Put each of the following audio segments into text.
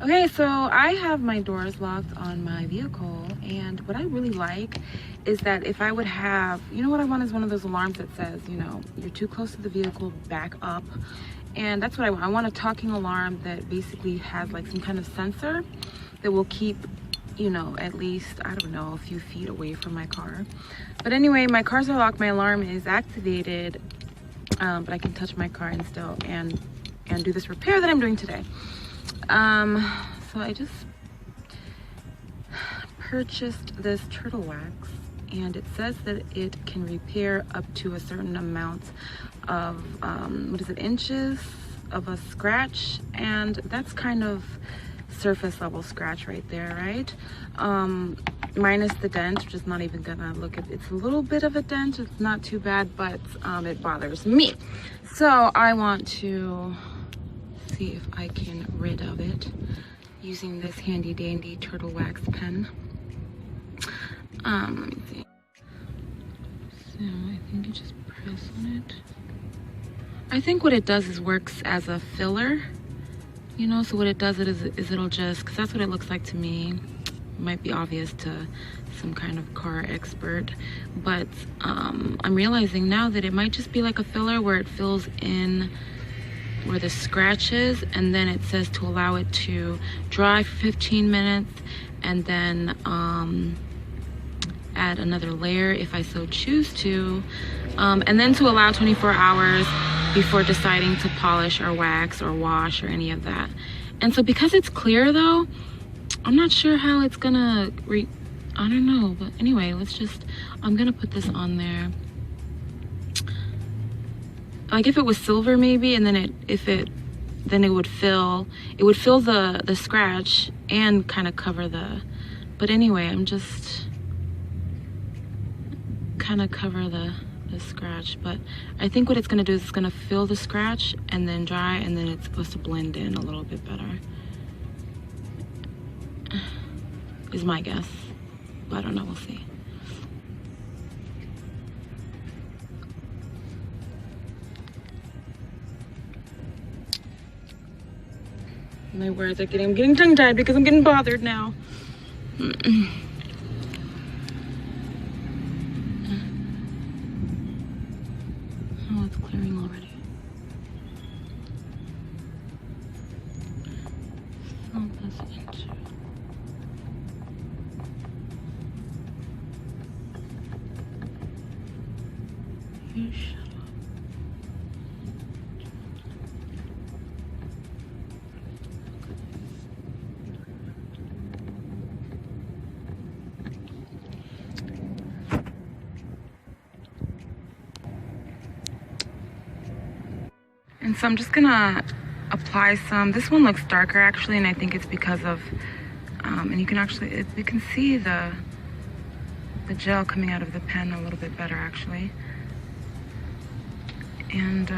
Okay, so I have my doors locked on my vehicle, and what I really like is that if I would have, you know what I want is one of those alarms that says, you know, you're too close to the vehicle, back up. And that's what I want. I want a talking alarm that basically has like some kind of sensor that will keep, you know, at least, I don't know, a few feet away from my car. But anyway, my cars are locked, my alarm is activated, but I can touch my car and still, and do this repair that I'm doing today. So I just purchased this turtle wax, and it says that it can repair up to a certain amount of, what is it, inches of a scratch, and that's kind of surface level scratch right there, right? Minus the dent, which is not even gonna look at, it's a little bit of a dent, it's not too bad, but it bothers me. So I want to see if I can rid of it using this handy dandy turtle wax pen. Let me see. So I think you just press on it. I think what it does is works as a filler, you know, so what it does is it'll just, because that's what it looks like to me. It might be obvious to some kind of car expert, but I'm realizing now that it might just be like a filler where it fills in where the scratch is, and then it says to allow it to dry for 15 minutes and then add another layer if I so choose to, and then to allow 24 hours before deciding to polish or wax or wash or any of that. And so because it's clear though, I'm not sure how it's gonna I don't know, but anyway, I'm gonna put this on there. Like if it was silver maybe, and then it would fill the scratch and kind of cover the, but anyway, I'm just kind of cover the scratch. But I think what it's gonna do is it's gonna fill the scratch and then dry, and then it's supposed to blend in a little bit better, is my guess, but I don't know, we'll see. My words are I'm getting tongue-tied because I'm getting bothered now. Oh, it's clearing already. Fill this into. You shut up. And so I'm just gonna apply some. This one looks darker actually, and I think it's because of, and you can actually, you can see the gel coming out of the pen a little bit better actually. And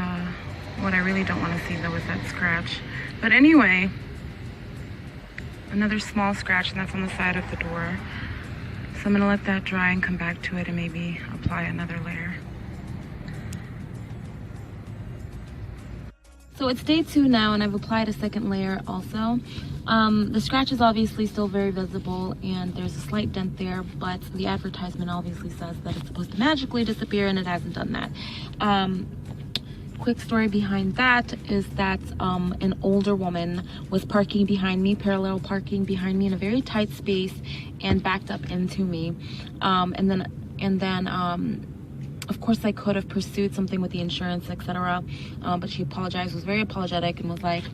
what I really don't want to see though is that scratch. But anyway, another small scratch, and that's on the side of the door. So I'm gonna let that dry and come back to it and maybe apply another layer. So it's day 2 now, and I've applied a second layer also. The scratch is obviously still very visible, and there's a slight dent there, but the advertisement obviously says that it's supposed to magically disappear, and it hasn't done that. Quick story behind that is that an older woman was parking behind me, parallel parking behind me in a very tight space, and backed up into me. And then of course I could have pursued something with the insurance, etc., but she apologized, was very apologetic, and was like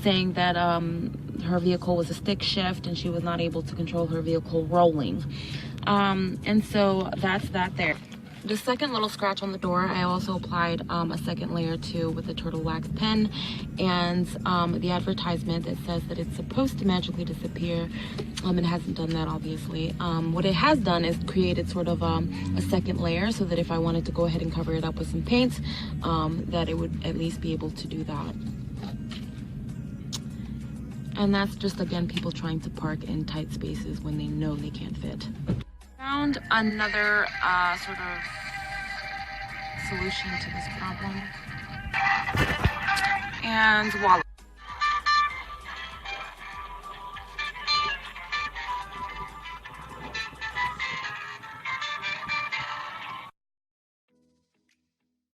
saying that her vehicle was a stick shift and she was not able to control her vehicle rolling. And so that's that there. The second little scratch on the door, I also applied a second layer to with a turtle wax pen, and the advertisement that says that it's supposed to magically disappear, it hasn't done that obviously. What it has done is created sort of a second layer, so that if I wanted to go ahead and cover it up with some paint, that it would at least be able to do that. And that's just, again, people trying to park in tight spaces when they know they can't fit. Found another sort of solution to this problem, and voila.